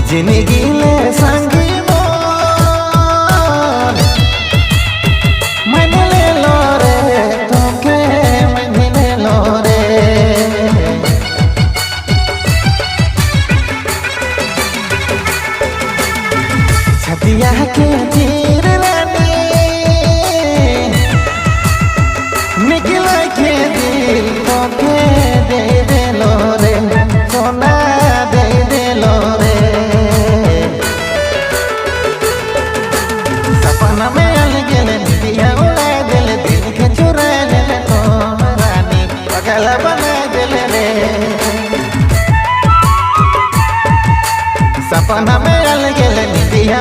जिंदगी ले संगी मोर मन ले लो रे तोके मन ले लो रे छतिया के तीर रानी निकला के दिल तोके दे दे लो रे सोना दे दे लो रे सपना में अलगले दिया उड़ा दिल दिल के चुरा ले तो रानी पगल बना दिल रे सपना में अलगले दिया